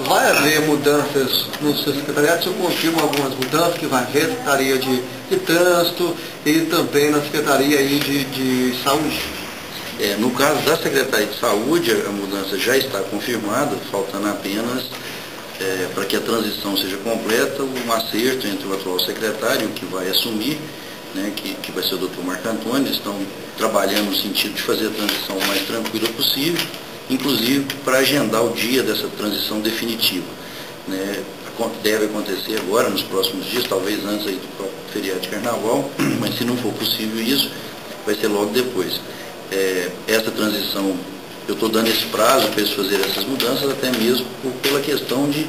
vai haver mudanças no seu secretariado? Eu confirmo algumas mudanças que vai haver na Secretaria de Trânsito e também na Secretaria aí de Saúde. No caso da Secretaria de Saúde, a mudança já está confirmada, faltando apenas, para que a transição seja completa, um acerto entre o atual secretário, que vai assumir, né, que vai ser o Dr. Marco Antônio. Eles estão trabalhando no sentido de fazer a transição o mais tranquila possível, inclusive para agendar o dia dessa transição definitiva. Né, deve acontecer agora, nos próximos dias, talvez antes aí do próprio feriado de Carnaval, mas se não for possível isso, vai ser logo depois. Essa transição, eu estou dando esse prazo para eles fazerem essas mudanças, até mesmo pela questão de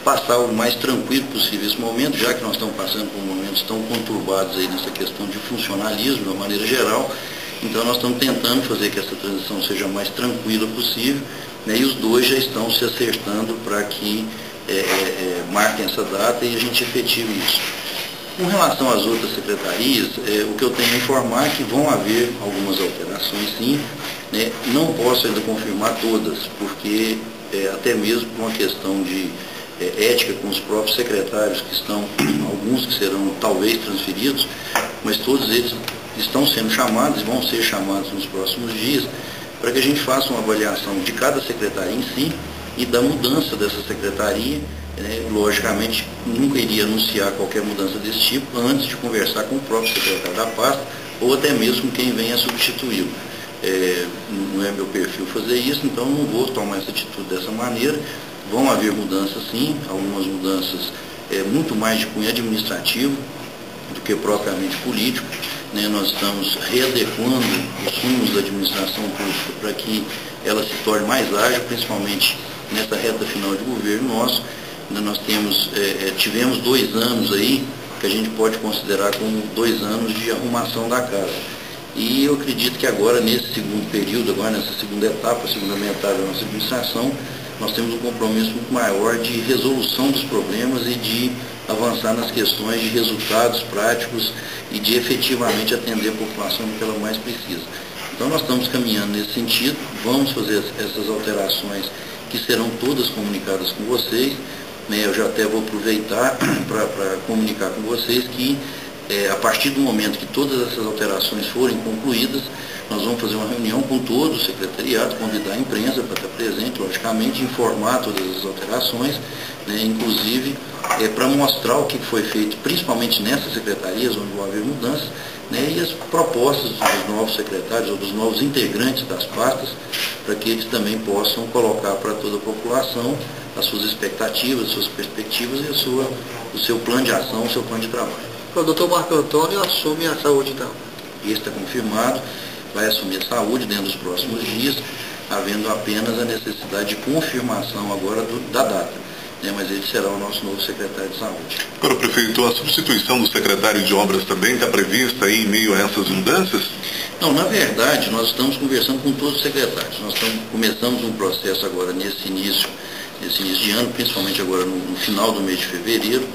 passar o mais tranquilo possível esse momento, já que nós estamos passando por momentos tão conturbados aí nessa questão de funcionalismo, de uma maneira geral. Então nós estamos tentando fazer que essa transição seja mais tranquila possível, né, e os dois já estão se acertando para que marquem essa data e a gente efetive isso. Com relação às outras secretarias, o que eu tenho a informar é que vão haver algumas alterações, sim, né. Não posso ainda confirmar todas, porque até mesmo por uma questão de ética com os próprios secretários, que estão, alguns que serão talvez transferidos, mas todos eles estão sendo chamados e vão ser chamados nos próximos dias, para que a gente faça uma avaliação de cada secretaria em si e da mudança dessa secretaria. Logicamente, nunca iria anunciar qualquer mudança desse tipo antes de conversar com o próprio secretário da pasta ou até mesmo com quem venha substituí-lo. Não é meu perfil fazer isso, então não vou tomar essa atitude dessa maneira. Vão haver mudanças, sim, algumas mudanças muito mais de cunho administrativo do que propriamente político. Né? Nós estamos readequando os rumos da administração pública para que ela se torne mais ágil, principalmente nessa reta final de governo nosso. Nós tivemos 2 anos aí, que a gente pode considerar como 2 anos de arrumação da casa. E eu acredito que agora, nesse segundo período, agora nessa segunda etapa, segunda metade da nossa administração, nós temos um compromisso muito maior de resolução dos problemas e de avançar nas questões de resultados práticos e de efetivamente atender a população que ela mais precisa. Então nós estamos caminhando nesse sentido, vamos fazer essas alterações que serão todas comunicadas com vocês. Eu já até vou aproveitar para comunicar com vocês que a partir do momento que todas essas alterações forem concluídas, nós vamos fazer uma reunião com todo o secretariado, convidar a imprensa para estar presente, logicamente, informar todas as alterações, né, inclusive para mostrar o que foi feito, principalmente nessas secretarias onde vai haver mudanças, né, e as propostas dos novos secretários ou dos novos integrantes das pastas, para que eles também possam colocar para toda a população as suas expectativas, as suas perspectivas e o seu plano de ação, o seu plano de trabalho. O doutor Marco Antônio assume a saúde, então? Isso está confirmado, vai assumir a saúde dentro dos próximos dias, havendo apenas a necessidade de confirmação agora da data, né, mas ele será o nosso novo secretário de saúde. Agora, prefeito, a substituição do secretário de obras também está prevista aí em meio a essas mudanças? Não, na verdade, nós estamos conversando com todos os secretários. Nós começamos um processo agora nesse início de ano, principalmente agora no final do mês de fevereiro,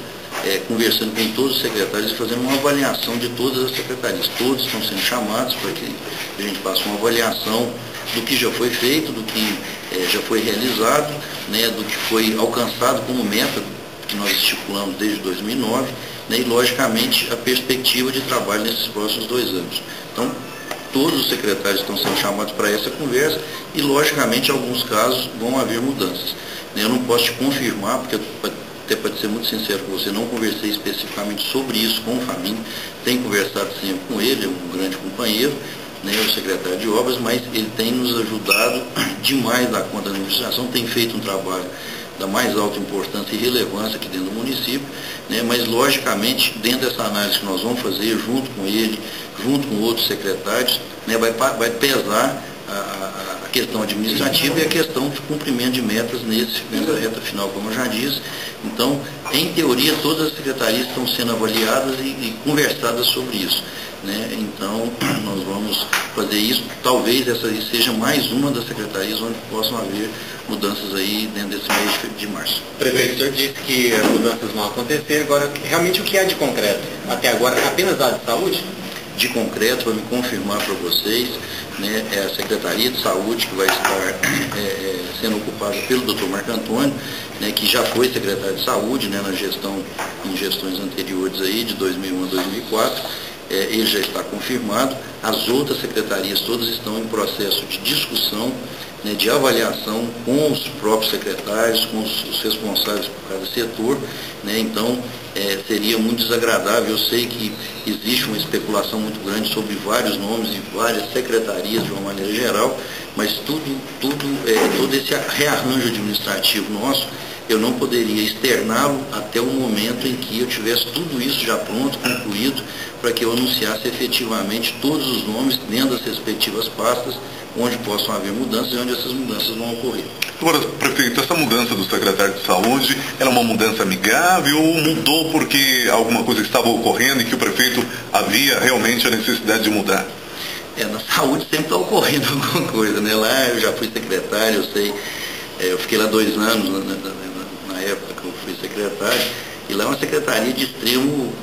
conversando com todos os secretários e fazendo uma avaliação de todas as secretarias. Todos estão sendo chamados para que a gente faça uma avaliação do que já foi feito, do que já foi realizado, né, do que foi alcançado como meta que nós estipulamos desde 2009, né, e, logicamente, a perspectiva de trabalho nesses próximos 2 anos. Então, todos os secretários estão sendo chamados para essa conversa e, logicamente, em alguns casos vão haver mudanças. Eu não posso te confirmar, porque até para ser muito sincero com você, não conversei especificamente sobre isso com o Fabinho, tenho conversado sempre com ele, é um grande companheiro, né, o secretário de obras, mas ele tem nos ajudado demais na conta da administração, tem feito um trabalho da mais alta importância e relevância aqui dentro do município, né, mas logicamente dentro dessa análise que nessa vamos fazer junto com ele, junto com outros secretários, né, vai pesar a questão administrativa e a questão de cumprimento de metas nessa reta final, como eu já disse. Então, em teoria, todas as secretarias estão sendo avaliadas e conversadas sobre isso, né? Então, nós vamos fazer isso. Talvez essa seja mais uma das secretarias onde possam haver mudanças aí dentro desse mês de março. Prefeito, o senhor disse que as mudanças vão acontecer. Agora, realmente o que é de concreto? Até agora, apenas a de saúde? De concreto, para me confirmar para vocês, né, é a Secretaria de Saúde que vai estar sendo ocupada pelo Dr. Marco Antônio, né, que já foi secretário de Saúde, né, em gestões anteriores aí, de 2001 a 2004. Ele já está confirmado. As outras secretarias todas estão em processo de discussão, né, de avaliação com os próprios secretários, com os responsáveis por cada setor, né. Então, seria muito desagradável. Eu sei que existe uma especulação muito grande sobre vários nomes e várias secretarias de uma maneira geral, mas todo esse rearranjo administrativo nosso, eu não poderia externá-lo até o momento em que eu tivesse tudo isso já pronto, concluído, para que eu anunciasse efetivamente todos os nomes dentro das respectivas pastas, onde possam haver mudanças e onde essas mudanças vão ocorrer. Agora, prefeito, essa mudança do secretário de Saúde, ela é uma mudança amigável ou mudou porque alguma coisa estava ocorrendo e que o prefeito havia realmente a necessidade de mudar? Na saúde sempre está ocorrendo alguma coisa, né? Lá eu já fui secretário, eu sei, eu fiquei lá 2 anos, na época que eu fui secretário, e lá é uma secretaria de extremo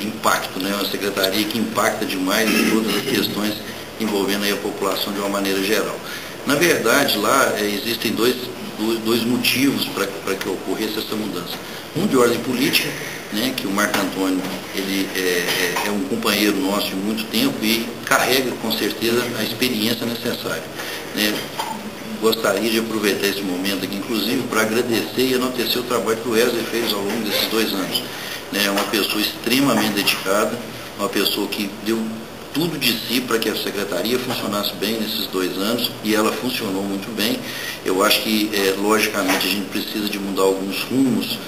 impacto, né? Uma secretaria que impacta demais em todas as questões envolvendo aí a população de uma maneira geral. Na verdade, lá existem dois motivos para que ocorresse essa mudança. Um de ordem política, né, que o Marco Antônio ele é um companheiro nosso de muito tempo e carrega com certeza a experiência necessária, né. Gostaria de aproveitar esse momento aqui, inclusive, para agradecer e enaltecer o trabalho que o Wesley fez ao longo desses 2 anos. É uma pessoa extremamente dedicada, uma pessoa que deu tudo de si para que a secretaria funcionasse bem nesses 2 anos, e ela funcionou muito bem. Eu acho que, logicamente, a gente precisa de mudar alguns rumos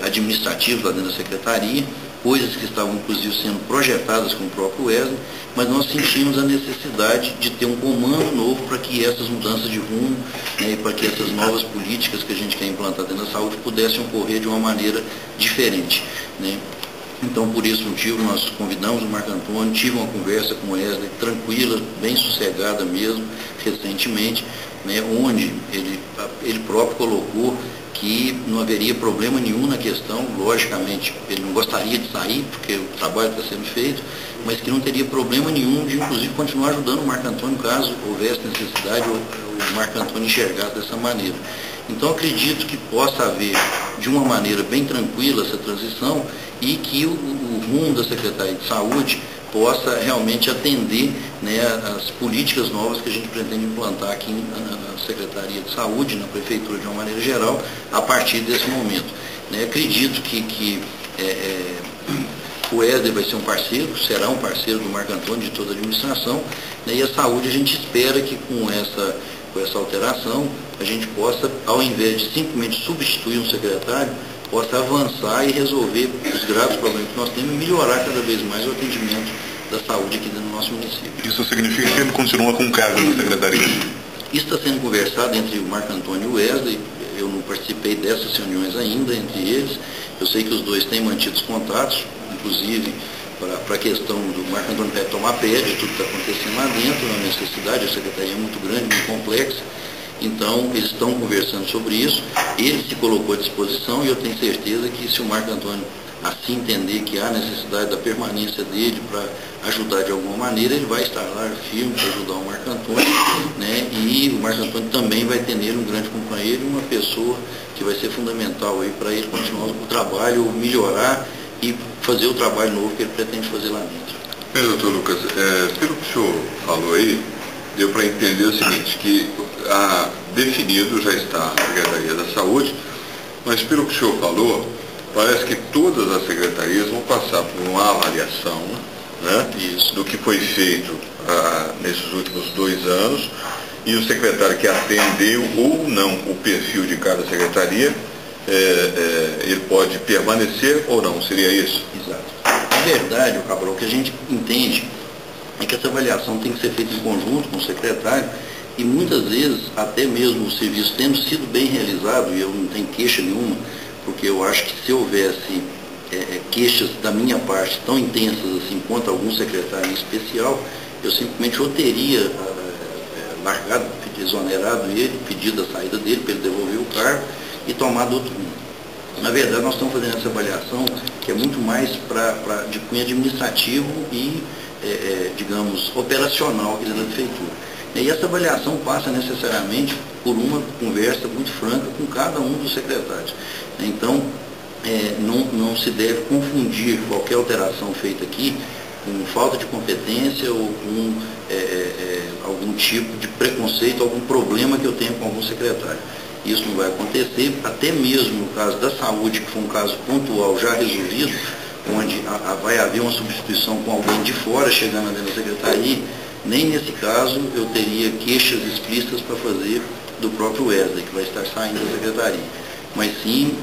administrativos lá dentro da secretaria, coisas que estavam, inclusive, sendo projetadas com o próprio Wesley, mas nós sentimos a necessidade de ter um comando novo para que essas mudanças de rumo, né, e para que essas novas políticas que a gente quer implantar dentro da saúde pudessem ocorrer de uma maneira diferente, né. Então, por esse motivo, nós convidamos o Marco Antônio, tive uma conversa com o Wesley, tranquila, bem sossegada mesmo, recentemente, né, onde ele próprio colocou que não haveria problema nenhum na questão. Logicamente, ele não gostaria de sair, porque o trabalho está sendo feito, mas que não teria problema nenhum de, inclusive, continuar ajudando o Marco Antônio, caso houvesse necessidade, ou o Marco Antônio enxergar dessa maneira. Então, acredito que possa haver, de uma maneira bem tranquila, essa transição, e que o rumo da Secretaria de Saúde possa realmente atender, né, as políticas novas que a gente pretende implantar aqui na Secretaria de Saúde, na Prefeitura de uma maneira geral, a partir desse momento, né. Acredito que o Wesley vai ser um parceiro, será um parceiro do Marco Antônio, de toda a administração, né, e a saúde a gente espera que com essa alteração a gente possa, ao invés de simplesmente substituir um secretário, possa avançar e resolver os graves problemas que nós temos e melhorar cada vez mais o atendimento da saúde aqui dentro do nosso município. Isso significa que ele continua com cargo na secretaria? Isso está sendo conversado entre o Marco Antônio e o Wesley. Eu não participei dessas reuniões ainda entre eles. Eu sei que os dois têm mantido os contatos, inclusive para a questão do Marco Antônio tomar pé de tudo que está acontecendo lá dentro, na necessidade. A secretaria é muito grande, muito complexa. Então, eles estão conversando sobre isso, ele se colocou à disposição, e eu tenho certeza que se o Marco Antônio assim entender que há necessidade da permanência dele para ajudar de alguma maneira, ele vai estar lá firme para ajudar o Marco Antônio, né? E o Marco Antônio também vai ter nele um grande companheiro e uma pessoa que vai ser fundamental aí para ele continuar o trabalho, melhorar e fazer o trabalho novo que ele pretende fazer lá dentro. Doutor Lucas, pelo que o senhor falou aí, deu para entender o seguinte, que definido já está a Secretaria da Saúde, mas pelo que o senhor falou, parece que todas as secretarias vão passar por uma avaliação, né, do que foi feito nesses últimos 2 anos, e o secretário que atendeu ou não o perfil de cada secretaria, ele pode permanecer ou não, seria isso? Exato. Na verdade, Cabral, o que a gente entende é que essa avaliação tem que ser feita em conjunto com o secretário, e muitas vezes, até mesmo o serviço tendo sido bem realizado, e eu não tenho queixa nenhuma, porque eu acho que se houvesse queixas da minha parte tão intensas assim quanto algum secretário em especial, eu simplesmente ou teria largado, exonerado ele, pedido a saída dele para ele devolver o cargo e tomado outro rumo. Na verdade, nós estamos fazendo essa avaliação que é muito mais de cunho administrativo e, digamos, operacional aqui da prefeitura. E essa avaliação passa necessariamente por uma conversa muito franca com cada um dos secretários. Então, não se deve confundir qualquer alteração feita aqui com falta de competência ou com algum tipo de preconceito, algum problema que eu tenha com algum secretário. Isso não vai acontecer, até mesmo no caso da saúde, que foi um caso pontual já resolvido, onde vai haver uma substituição com alguém de fora chegando dentro da secretaria, nem nesse caso eu teria queixas explícitas para fazer do próprio Wesley, que vai estar saindo da secretaria. Mas sim,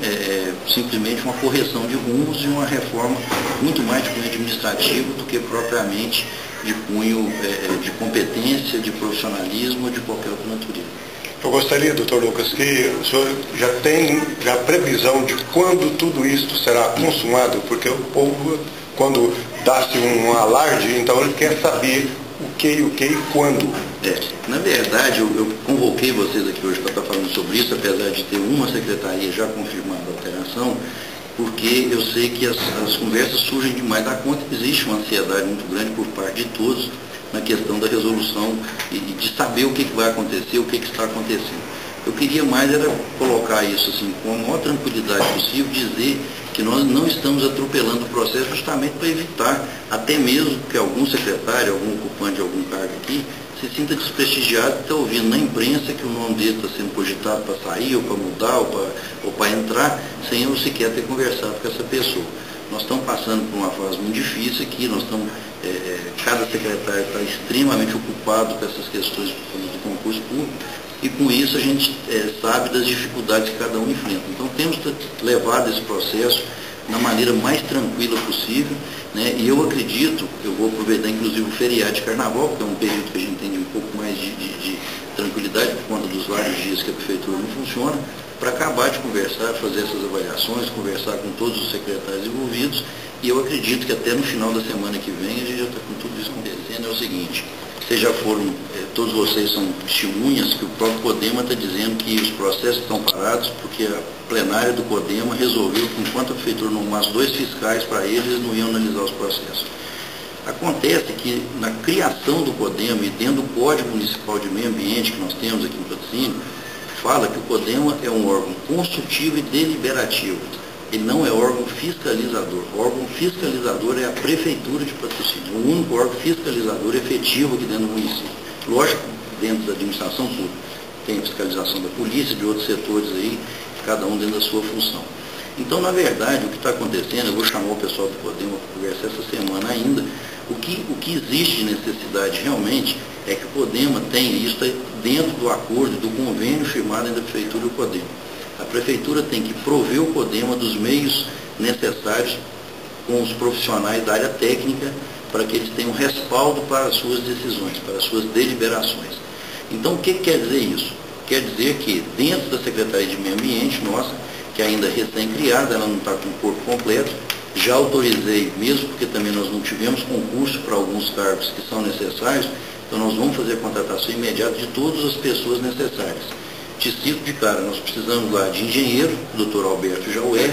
simplesmente uma correção de rumos e uma reforma muito mais de cunho administrativo do que propriamente de cunho de competência, de profissionalismo ou de qualquer outra natureza. Eu gostaria, doutor Lucas, que o senhor já tem previsão de quando tudo isso será consumado, porque o povo, quando dá-se um alarde, então ele quer saber o que e quando. Na verdade, eu convoquei vocês aqui hoje para estar falando sobre isso, apesar de ter uma secretaria já confirmando a alteração, porque eu sei que as conversas surgem demais da conta, existe uma ansiedade muito grande por parte de todos na questão da resolução e de saber o que vai acontecer, o que está acontecendo. Eu queria mais era colocar isso assim, com a maior tranquilidade possível, dizer que nós não estamos atropelando o processo justamente para evitar até mesmo que algum secretário, algum ocupante de algum cargo aqui, se sinta desprestigiado e está ouvindo na imprensa que o nome dele está sendo cogitado para sair, ou para mudar, ou para entrar, sem eu sequer ter conversado com essa pessoa. Nós estamos passando por uma fase muito difícil aqui, nós estamos, cada secretário está extremamente ocupado com essas questões do concurso público, e com isso a gente sabe das dificuldades que cada um enfrenta. Então temos levado esse processo na maneira mais tranquila possível, né? E eu acredito, eu vou aproveitar inclusive o feriado de carnaval, que é um período que a gente tem um pouco mais de tranquilidade por conta dos vários dias que a prefeitura não funciona, para acabar de conversar, fazer essas avaliações, conversar com todos os secretários envolvidos, e eu acredito que até no final da semana que vem a gente já está com tudo isso acontecendo. É o seguinte, vocês já foram, todos vocês são testemunhas que o próprio CODEMA está dizendo que os processos estão parados porque a plenária do CODEMA resolveu que enquanto a prefeitura não arrumasse 2 fiscais para eles não iam analisar os processos. Acontece que na criação do CODEMA e dentro do Código Municipal de Meio Ambiente que nós temos aqui em Patrocínio, fala que o CODEMA é um órgão consultivo e deliberativo. Ele não é órgão fiscalizador. O órgão fiscalizador é a Prefeitura de Patrocínio, o único órgão fiscalizador efetivo aqui dentro do município. Lógico, dentro da administração pública. Tem fiscalização da polícia, de outros setores aí, cada um dentro da sua função. Então, na verdade, o que está acontecendo, eu vou chamar o pessoal do CODEMA para conversar essa semana ainda, o que existe de necessidade realmente é que o CODEMA tem, e isso está dentro do acordo, do convênio firmado entre a Prefeitura e o CODEMA. A Prefeitura tem que prover o CODEMA dos meios necessários com os profissionais da área técnica para que eles tenham respaldo para as suas decisões, para as suas deliberações. Então, o que quer dizer isso? Quer dizer que dentro da Secretaria de Meio Ambiente, nossa, que ainda é recém-criada, ela não está com o corpo completo, já autorizei, mesmo porque também nós não tivemos concurso para alguns cargos que são necessários, então nós vamos fazer a contratação imediata de todas as pessoas necessárias. Te cito de cara, nós precisamos lá de engenheiro, o doutor Alberto já o é,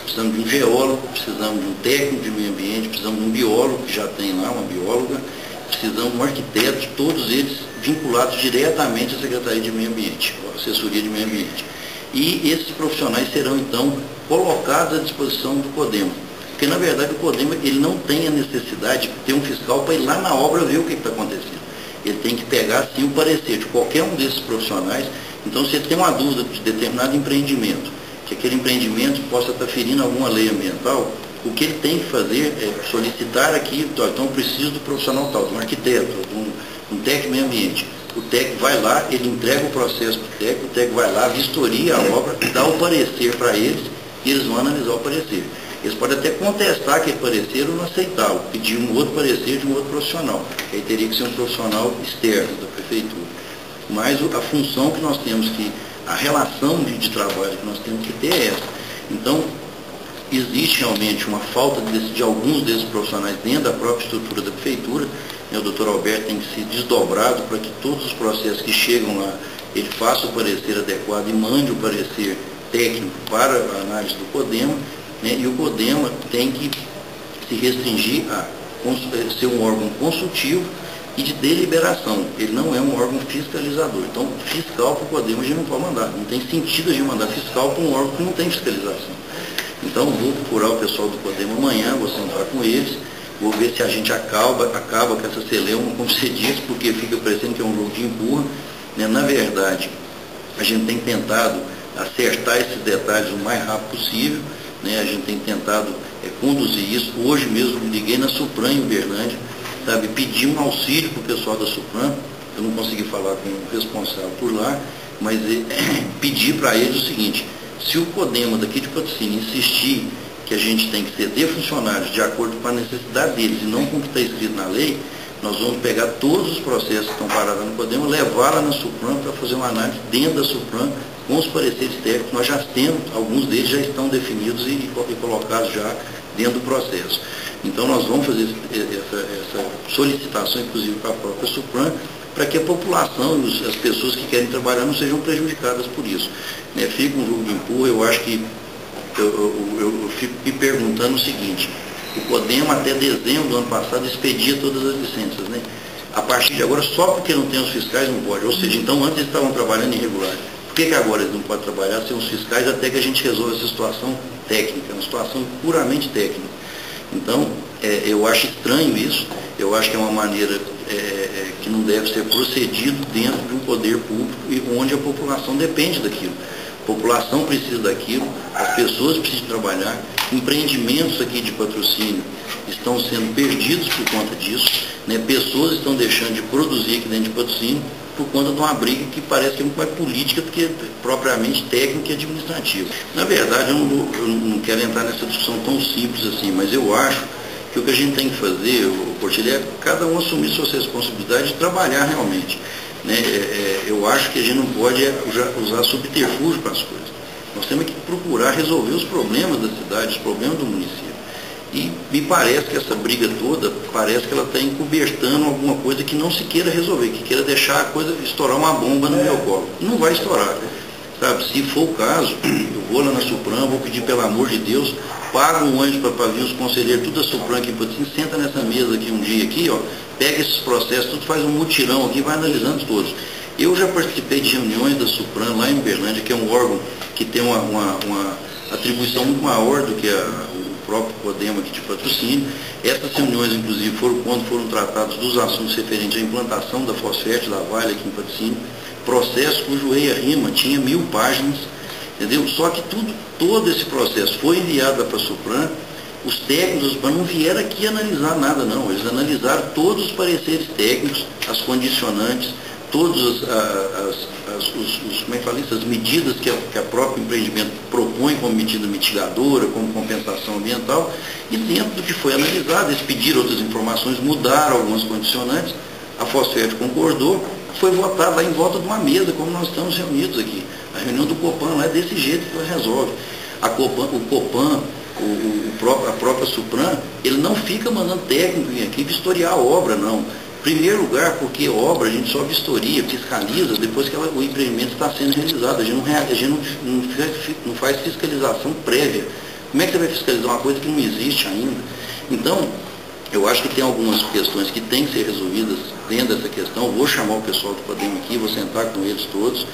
precisamos de um geólogo, precisamos de um técnico de meio ambiente, precisamos de um biólogo, que já tem lá uma bióloga, precisamos de um arquiteto, todos eles vinculados diretamente à Secretaria de Meio Ambiente, à Assessoria de Meio Ambiente. E esses profissionais serão, então, colocados à disposição do CODEMA. Porque, na verdade, o CODEMA ele não tem a necessidade de ter um fiscal para ir lá na obra ver o que está acontecendo. Ele tem que pegar, sim, o parecer de qualquer um desses profissionais. Então, se ele tem uma dúvida de determinado empreendimento, que aquele empreendimento possa estar ferindo alguma lei ambiental, o que ele tem que fazer é solicitar aqui, então eu preciso do profissional tal, de um arquiteto, de um técnico de meio ambiente. O técnico vai lá, ele entrega o processo para o técnico vai lá, vistoria a obra, dá o parecer para eles e eles vão analisar o parecer. Eles podem até contestar aquele parecer ou não aceitar, ou pedir um outro parecer de um outro profissional. Aí teria que ser um profissional externo da prefeitura. Mas a função que nós temos que, a relação de trabalho que nós temos que ter é essa. Então, existe realmente uma falta de alguns desses profissionais dentro da própria estrutura da prefeitura. O doutor Alberto tem que ser desdobrado para que todos os processos que chegam lá, ele faça o parecer adequado e mande o parecer técnico para a análise do CODEMA, né? E o CODEMA tem que se restringir a ser um órgão consultivo e de deliberação. Ele não é um órgão fiscalizador. Então, fiscal para o CODEMA a gente não pode mandar. Não tem sentido a gente mandar fiscal para um órgão que não tem fiscalização. Então, vou procurar o pessoal do CODEMA amanhã, vou sentar com eles, vou ver se a gente acaba com essa celeuma, como você disse, porque fica parecendo que é um jogo de empurra. Né? Na verdade, a gente tem tentado acertar esses detalhes o mais rápido possível, né? A gente tem tentado conduzir isso. Hoje mesmo liguei na Supran em Uberlândia, sabe, pedi um auxílio para o pessoal da Supran. Eu não consegui falar com o responsável por lá, mas pedi para eles o seguinte: se o CODEMA daqui de Patrocínio insistir que a gente tem que ceder funcionários de acordo com a necessidade deles e não com o que está escrito na lei, nós vamos pegar todos os processos que estão parados no CODEMA, levar lá na Supran para fazer uma análise dentro da Supran com os pareceres técnicos. Nós já temos, alguns deles já estão definidos e colocados já dentro do processo. Então nós vamos fazer essa solicitação, inclusive, para a própria Supran, para que a população, as pessoas que querem trabalhar não sejam prejudicadas por isso. Né? Fica um jogo de empurra. Eu acho que eu fico me perguntando o seguinte: o CODEMA até dezembro do ano passado expedia todas as licenças, né? A partir de agora, só porque não tem os fiscais não pode. Ou seja, então antes eles estavam trabalhando irregular. Por que agora eles não podem trabalhar sem os fiscais até que a gente resolva essa situação técnica, uma situação puramente técnica? Então, eu acho estranho isso. Eu acho que é uma maneira que não deve ser procedido dentro de um poder público e onde a população depende daquilo. A população precisa daquilo, as pessoas precisam trabalhar, empreendimentos aqui de Patrocínio estão sendo perdidos por conta disso, né? Pessoas estão deixando de produzir aqui dentro de Patrocínio por conta de uma briga que parece que é muito mais política do que propriamente técnica e administrativa. Na verdade, eu não quero entrar nessa discussão tão simples assim, mas eu acho que o que a gente tem que fazer, Portilho, é cada um assumir suas responsabilidades e trabalhar realmente. Né? Eu acho que a gente não pode usar subterfúgio para as coisas. Nós temos que procurar resolver os problemas da cidade, os problemas do município. E me parece que essa briga toda, parece que ela está encobertando alguma coisa que não se queira resolver, que queira deixar a coisa, estourar uma bomba no meu colo. E não vai estourar. Sabe? Se for o caso, eu vou lá na Supran, vou pedir pelo amor de Deus, paga um ônibus para vir os conselheiros, tudo da Supran aqui, senta nessa mesa aqui um dia aqui, ó, pega esses processos, tudo faz um mutirão aqui, vai analisando todos. Eu já participei de reuniões da Supran lá em Uberlândia, que é um órgão que tem uma atribuição muito maior do que o próprio CODEMA aqui de Patrocínio. Essas reuniões, inclusive, foram quando foram tratados dos assuntos referentes à implantação da Fosfete, da Vale aqui em Patrocínio, processo cujo rima tinha 1000 páginas, entendeu? Só que todo esse processo foi enviado para a Supran. Os técnicos não vieram aqui analisar nada, não. Eles analisaram todos os pareceres técnicos, as condicionantes, todas as medidas que a próprio empreendimento propõe como medida mitigadora, como compensação ambiental, e dentro do que foi analisado, eles pediram outras informações, mudaram algumas condicionantes, a Fosfete concordou, foi votado lá em volta de uma mesa, como nós estamos reunidos aqui. A reunião do Copan lá é desse jeito que ela resolve. O Copan, a própria Supran, ele não fica mandando técnico em equipe historiar a obra, não. Em primeiro lugar, porque obra a gente só vistoria, fiscaliza depois que o empreendimento está sendo realizado. A gente não faz fiscalização prévia. Como é que você vai fiscalizar uma coisa que não existe ainda? Então, eu acho que tem algumas questões que têm que ser resolvidas dentro dessa questão. Vou chamar o pessoal do CODEMA aqui, vou sentar com eles todos.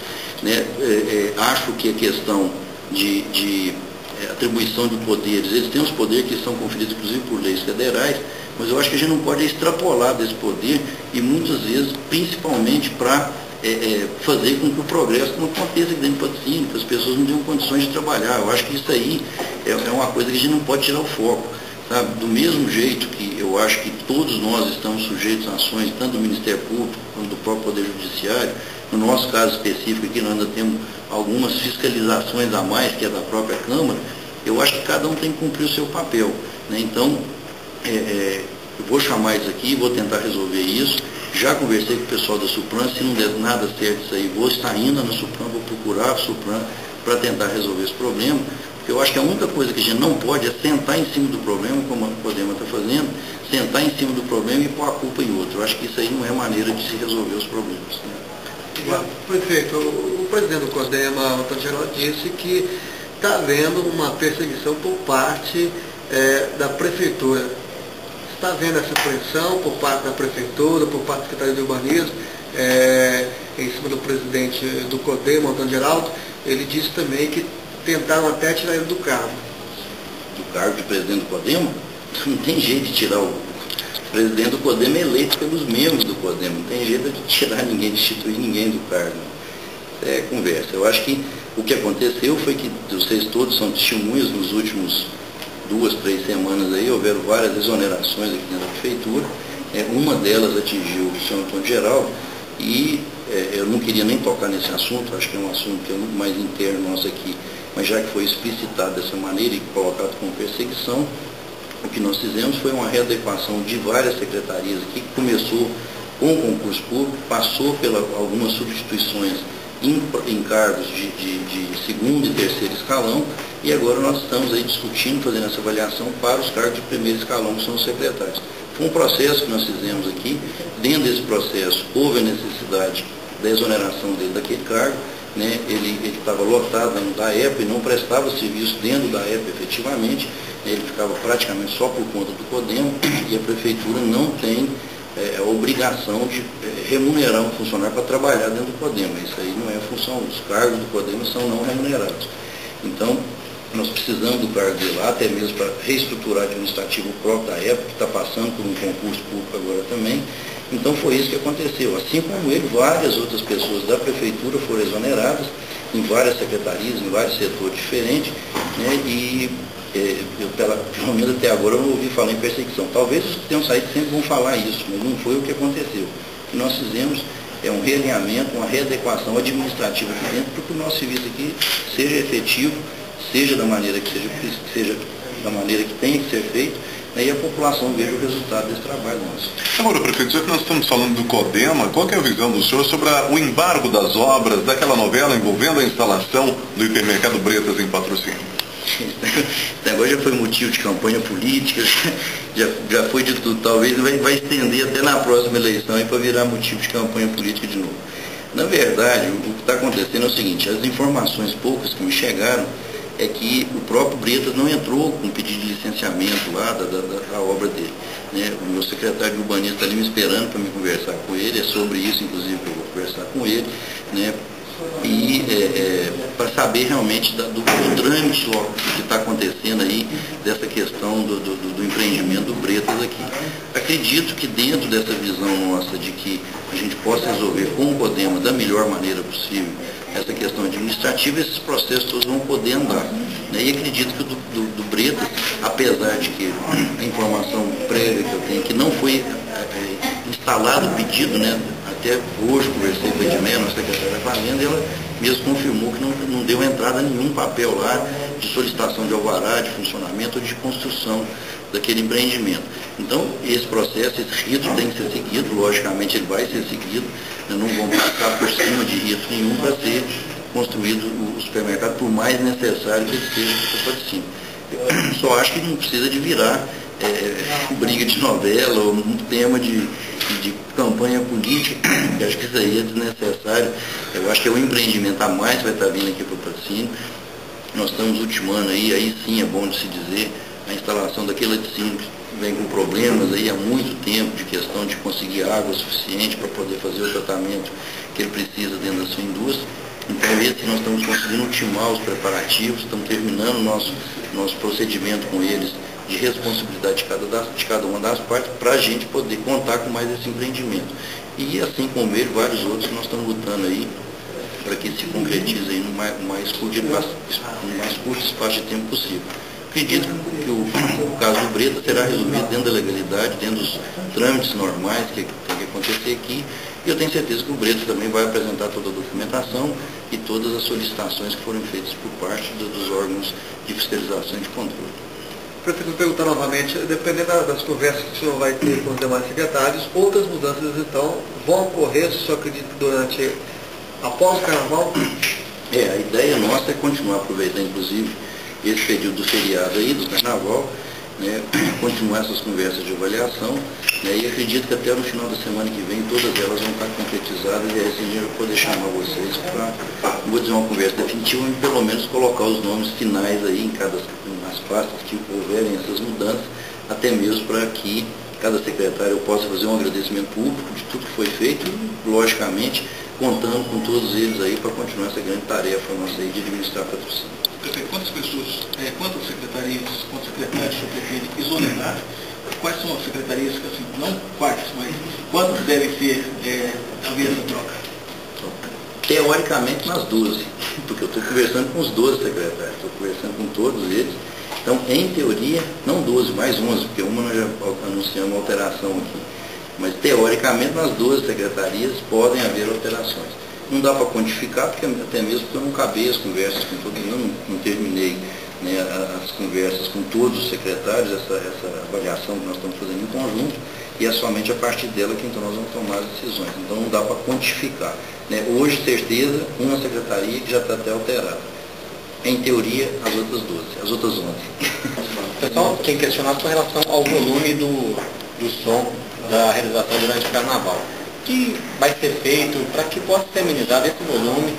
Né? Acho que a questão de atribuição de poderes, eles têm os poderes que são conferidos inclusive por leis federais, mas eu acho que a gente não pode extrapolar desse poder e muitas vezes, principalmente para fazer com que o progresso não aconteça aqui dentro do Patrocínio, que as pessoas não tenham condições de trabalhar. Eu acho que isso aí é uma coisa que a gente não pode tirar o foco. Sabe? Do mesmo jeito que eu acho que todos nós estamos sujeitos a ações, tanto do Ministério Público quanto do próprio Poder Judiciário, no nosso caso específico aqui nós ainda temos algumas fiscalizações a mais, que é da própria Câmara. Eu acho que cada um tem que cumprir o seu papel. Né? Então, eu vou chamar eles aqui, vou tentar resolver isso. Já conversei com o pessoal da Supran, se não der nada certo isso aí, vou estar indo na Supran, vou procurar a Supran para tentar resolver esse problema. Porque eu acho que a única coisa que a gente não pode é sentar em cima do problema, como o CODEMA está fazendo, sentar em cima do problema e pôr a culpa em outro. Eu acho que isso aí não é maneira de se resolver os problemas. Né? Prefeito, o presidente do CODEMA, Antônio Geraldo, disse que está havendo uma perseguição por parte da prefeitura. está havendo essa pressão por parte da Prefeitura, por parte da Secretaria de Urbanismo, em cima do presidente do CODEMA, Antônio Geraldo. Ele disse também que tentaram até tirar ele do cargo. Do cargo de presidente do CODEMA? Não tem jeito de tirar o presidente do CODEMA, é eleito pelos membros do CODEMA. Não tem jeito de tirar ninguém, de instituir ninguém do cargo. É conversa. Eu acho que o que aconteceu foi que vocês todos são testemunhas. Nos últimos 2, 3 semanas aí houveram várias exonerações aqui na prefeitura. Uma delas atingiu o senhor Antônio Geraldo e eu não queria nem tocar nesse assunto, acho que é um assunto que é muito mais interno nosso aqui, mas já que foi explicitado dessa maneira e colocado como perseguição, o que nós fizemos foi uma readequação de várias secretarias aqui, que começou com o concurso público, passou por algumas substituições em cargos de segundo e terceiro escalão, e agora nós estamos aí discutindo, fazendo essa avaliação para os cargos de primeiro escalão, que são os secretários. Foi um processo que nós fizemos aqui. Dentro desse processo houve a necessidade da exoneração dele daquele cargo, né? Ele estava lotado dentro da EPA e não prestava serviço dentro da EPA efetivamente, ele ficava praticamente só por conta do CODEMA, e a prefeitura não tem a obrigação de remunerar um funcionário para trabalhar dentro do CODEMA. Isso aí não é função, os cargos do CODEMA são não remunerados. Então, nós precisamos do cargo dele lá, até mesmo para reestruturar administrativo o próprio da época, que está passando por um concurso público agora também. Então foi isso que aconteceu. Assim como ele, várias outras pessoas da prefeitura foram exoneradas, em várias secretarias, em vários setores diferentes, né? E pelo menos até agora eu não ouvi falar em perseguição. Talvez os que tenham saído sempre vão falar isso, mas não foi o que aconteceu. O que nós fizemos é um realinhamento, uma readequação administrativa aqui dentro, para que o nosso serviço aqui seja efetivo, seja da maneira que seja da maneira que tenha que ser feito, né, e a população veja o resultado desse trabalho nosso. Agora, prefeito, já que nós estamos falando do CODEMA, qual que é a visão do senhor sobre o embargo das obras daquela novela envolvendo a instalação do hipermercado Bretas em Patrocínio? Esse negócio já foi motivo de campanha política, já foi de tudo. Talvez vai estender até na próxima eleição para virar motivo de campanha política de novo. Na verdade, o que está acontecendo é o seguinte: as informações poucas que me chegaram é que o próprio Bretas não entrou com pedido de licenciamento lá da obra dele, né? O meu secretário de urbanismo está ali me esperando para me conversar com ele, é sobre isso inclusive que eu vou conversar com ele, né? E para saber realmente do trâmite que está acontecendo aí, dessa questão do empreendimento do Bretas aqui. Acredito que dentro dessa visão nossa de que a gente possa resolver com o CODEMA da melhor maneira possível essa questão administrativa, esses processos todos vão poder andar, né? E acredito que do Bretas, apesar de que a informação prévia que eu tenho, que não foi instalado o pedido, né? Até hoje conversei com a Edmé, nossa secretária da Fazenda, e ela mesmo confirmou que não deu entrada nenhum papel lá de solicitação de alvará, de funcionamento ou de construção daquele empreendimento. Então, esse processo, esse rito tem que ser seguido, logicamente ele vai ser seguido, né? Não vão passar por cima de rito nenhum para ser construído o supermercado, por mais necessário que ele seja para o patrocínio. Eu só acho que não precisa de virar briga de novela ou um tema de campanha política, que acho que isso aí é desnecessário. Eu acho que é um empreendimento a mais que vai estar vindo aqui para o patrocínio. Nós estamos ultimando aí sim é bom de se dizer, a instalação daquele laticínio que vem com problemas aí há muito tempo, de questão de conseguir água suficiente para poder fazer o tratamento que ele precisa dentro da sua indústria. Então, nós estamos conseguindo ultimar os preparativos, estamos terminando o nosso procedimento com eles de responsabilidade de cada uma das partes, para a gente poder contar com mais esse empreendimento. E assim como ele, vários outros que nós estamos lutando aí para que se concretize aí no mais curto espaço de tempo possível. Acredito que o caso do Bretas será resolvido dentro da legalidade, dentro dos trâmites normais que tem que acontecer aqui, e eu tenho certeza que o Bretas também vai apresentar toda a documentação e todas as solicitações que foram feitas por parte dos órgãos de fiscalização e de controle. Prefeito, perguntar novamente, dependendo das conversas que o senhor vai ter com os demais secretários, outras mudanças então vão ocorrer, se o senhor acredita, após o carnaval? A ideia nossa é continuar aproveitando, inclusive, esse período do feriado aí, do carnaval, né, continuar essas conversas de avaliação, né, e acredito que até no final da semana que vem todas elas vão estar concretizadas, e aí assim a gente vai poder chamar vocês para, não vou dizer uma conversa definitiva, mas pelo menos colocar os nomes finais aí nas pastas que houverem essas mudanças, até mesmo para que cada secretário possa fazer um agradecimento público de tudo que foi feito e, logicamente, contando com todos eles aí para continuar essa grande tarefa nossa aí de administrar a patrocínio. Prefeito, quantas pessoas, quantas secretarias, quantos secretários o senhor pretende exonerar? Quais são as secretarias, assim, não quais, mas quantas devem ser haver essa troca? Teoricamente nas 12, porque eu estou conversando com os 12 secretários, estou conversando com todos eles. Então, em teoria, não 12, mais 11, porque uma nós já anunciamos uma alteração aqui. Mas, teoricamente, nas 12 secretarias podem haver alterações. Não dá para quantificar, porque até mesmo porque eu não acabei as conversas com todo mundo, não terminei, né, as conversas com todos os secretários, essa avaliação que nós estamos fazendo em conjunto, e é somente a partir dela que então nós vamos tomar as decisões. Então não dá para quantificar. Né? Hoje, certeza, uma secretaria que já está até alterada. Em teoria, as outras 12, as outras 11. O pessoal tem questionado com relação ao volume do som da realização durante o carnaval. O que vai ser feito para que possa ser amenizado esse volume,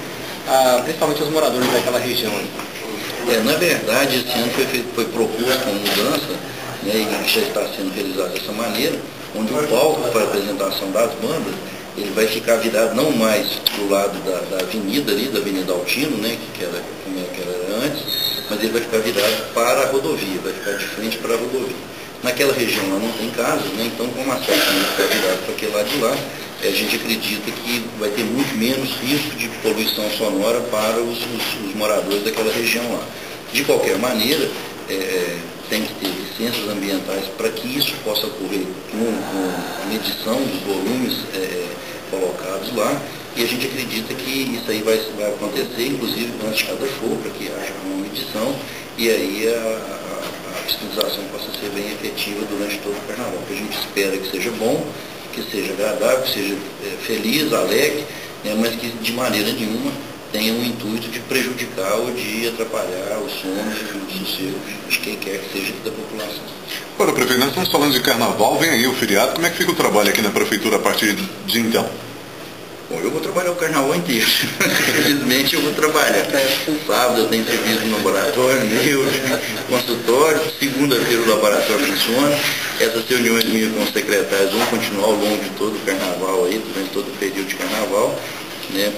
principalmente os moradores daquela região? Na verdade, esse ano foi proposto uma mudança, né, e já está sendo realizado dessa maneira, onde o palco para a apresentação das bandas, ele vai ficar virado não mais do lado da avenida ali, da Avenida Altino, né, que era como era antes, mas ele vai ficar virado para a rodovia, vai ficar de frente para a rodovia. Naquela região lá não tem casas, né, então como a sede vai ficar virado para aquele lado de lá, a gente acredita que vai ter muito menos risco de poluição sonora para os moradores daquela região lá. De qualquer maneira, tem que ter licenças ambientais para que isso possa ocorrer com medição dos volumes colocados lá, e a gente acredita que isso aí vai acontecer, inclusive antes de cada show, para que haja uma medição, e aí a fiscalização possa ser bem efetiva durante todo o carnaval, que a gente espera que seja bom, que seja agradável, que seja feliz, alegre, né, mas que de maneira nenhuma tenha o intuito de prejudicar ou de atrapalhar o sono e o sossego de quem quer que seja da população. Agora, prefeito, nós estamos falando de carnaval, vem aí o feriado, como é que fica o trabalho aqui na prefeitura a partir de então? Bom, eu vou trabalhar o carnaval inteiro. Infelizmente eu vou trabalhar. Sábado eu tenho serviço no laboratório, meu, consultório, segunda-feira o laboratório funciona. Essas reuniões minhas com os secretários vão continuar ao longo de todo o carnaval aí, durante todo o período de carnaval, né?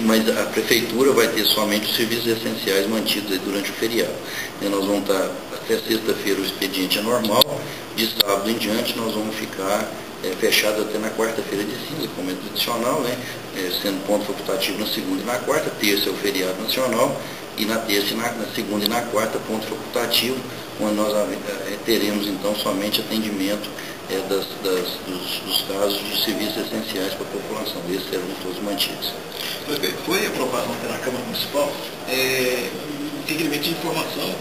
Mas a prefeitura vai ter somente os serviços essenciais mantidos aí durante o feriado. E nós vamos estar, até sexta-feira o expediente é normal, de sábado em diante nós vamos ficar fechado até na quarta-feira de cinza, como é tradicional, né? Sendo ponto facultativo na segunda e na quarta, terça é o feriado nacional, e na terça, na segunda e na quarta, ponto facultativo, onde nós teremos então somente atendimento dos casos de serviços essenciais para a população. Esses serão todos mantidos. Foi aprovado ontem na Câmara Municipal requerimento de informação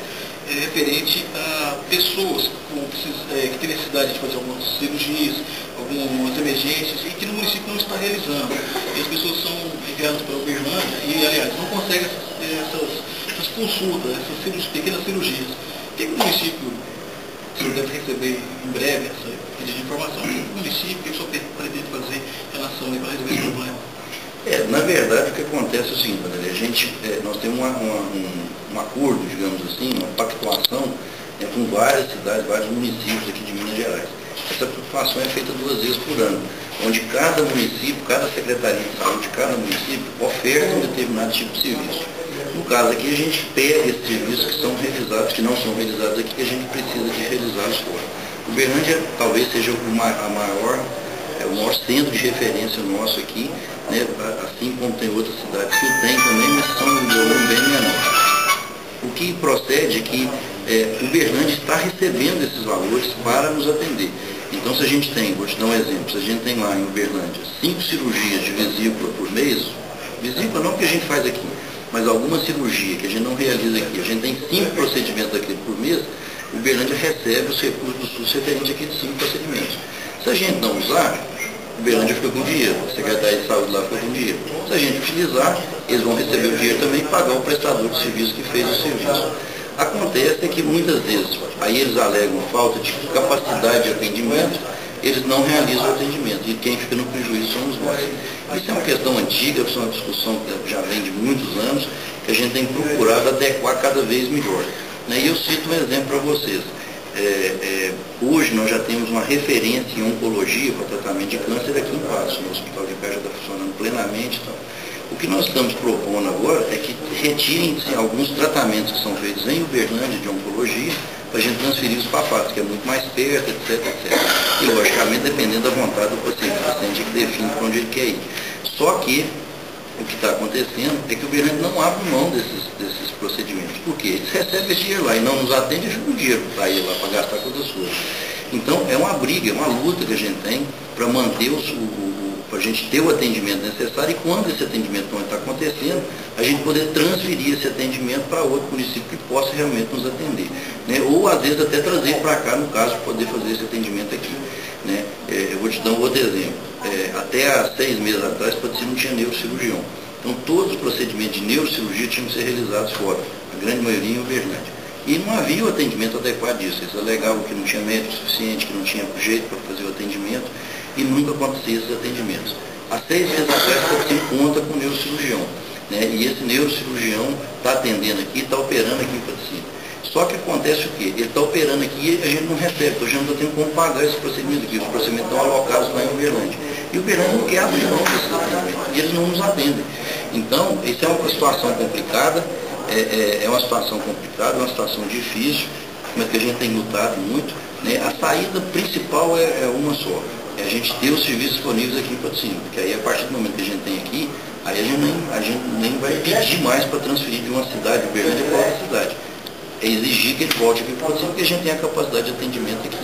referente a pessoas que têm necessidade de fazer algumas cirurgias, algumas emergências, e que no município não está realizando. E as pessoas são enviadas para o Uberlândia e, aliás, não conseguem essas consultas, essas pequenas cirurgias. O que o município deve receber em breve essa pedido de informação? O município, o que o senhor pretende fazer em relação para resolver esse problema? Na verdade, o que acontece é o seguinte, nós temos um acordo, digamos assim, uma pactuação com várias cidades, vários municípios aqui de Minas Gerais. Essa pactuação é feita 2 vezes por ano, onde cada município, cada secretaria de saúde, cada município oferta um determinado tipo de serviço. No caso aqui, a gente pega esses serviços que são realizados, que não são realizados aqui, que a gente precisa de realizá-los fora. Uberlândia talvez seja o maior centro de referência nosso aqui, né, assim como tem outras cidades que o tem também, mas são um volume bem menor. O que procede é que Uberlândia está recebendo esses valores para nos atender. Então, se a gente tem, vou te dar um exemplo, se a gente tem lá em Uberlândia 5 cirurgias de vesícula por mês, vesícula não que a gente faz aqui, mas alguma cirurgia que a gente não realiza aqui, a gente tem 5 procedimentos aqui por mês, Uberlândia recebe os recursos do SUS referente àqueles 5 procedimentos. Se a gente não usar, Uberlândia fica com dinheiro, a Secretaria de Saúde lá fica com dinheiro. Se a gente utilizar, eles vão receber o dinheiro também e pagar o prestador de serviço que fez o serviço. Acontece que muitas vezes, aí eles alegam falta de capacidade de atendimento, eles não realizam o atendimento, e quem fica no prejuízo somos nós. Isso é uma questão antiga, isso é uma discussão que já vem de muitos anos, que a gente tem procurado adequar cada vez melhor. E eu cito um exemplo para vocês. Hoje nós já temos uma referência em oncologia para tratamento de câncer aqui em Patos. O Hospital de Pé já está funcionando plenamente. Então, o que nós estamos propondo agora é que retirem-se alguns tratamentos que são feitos em Uberlândia de oncologia para a gente transferir-os para Patos, que é muito mais perto, etc, etc. E, logicamente, dependendo da vontade do paciente que define para onde ele quer ir. Só que o que está acontecendo é que o Uberlândia não abre mão desses procedimentos. Por quê? Eles recebem esse dinheiro lá e não nos atende, ajuda o dinheiro para ir lá, para gastar com outras coisas. Então, é uma briga, é uma luta que a gente tem para manter para a gente ter o atendimento necessário, e quando esse atendimento não está acontecendo, a gente poder transferir esse atendimento para outro município que possa realmente nos atender. Né? Ou, às vezes, até trazer para cá, no caso, poder fazer esse atendimento aqui. Né? Eu vou te dar um outro exemplo. Até há 6 meses atrás, Patrocínio não tinha neurocirurgião. Então, todos os procedimentos de neurocirurgia tinham que ser realizados fora, a grande maioria em Uberlândia. E não havia o atendimento adequado disso. Eles alegavam que não tinha médico suficiente, que não tinha jeito para fazer o atendimento, e nunca acontecia esses atendimentos. Há 6 meses atrás, Patrocínio conta com neurocirurgião. Né? E esse neurocirurgião está atendendo aqui, está operando aqui em Patrocínio. Só que acontece o quê? Ele está operando aqui e a gente não recebe, então a gente não está tendo como pagar esse procedimento aqui. Os procedimentos estão alocados lá em Uberlândia. E o Uberlândia não quer abrir mão desses atendimentos, e eles não nos atendem. Então, isso é uma situação complicada, é uma situação complicada, é uma situação difícil, mas que a gente tem lutado muito. Né? A saída principal é uma só, é a gente ter os serviços disponíveis aqui em Patrocínio, porque aí a partir do momento que a gente tem aqui, aí a gente nem vai pedir mais para transferir de uma cidade, de Uberlândia, para outra cidade. É exigir que ele volte aqui para Patrocínio, porque a gente tem a capacidade de atendimento aqui.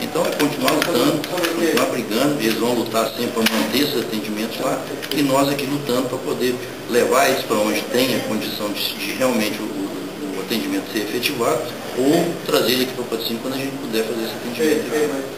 Então é continuar lutando, continuar brigando, eles vão lutar sempre para manter esses atendimentos lá, e nós aqui lutando para poder levar eles para onde tem a condição de realmente o atendimento ser efetivado, ou trazer ele aqui para Patrocínio quando a gente puder fazer esse atendimento aqui.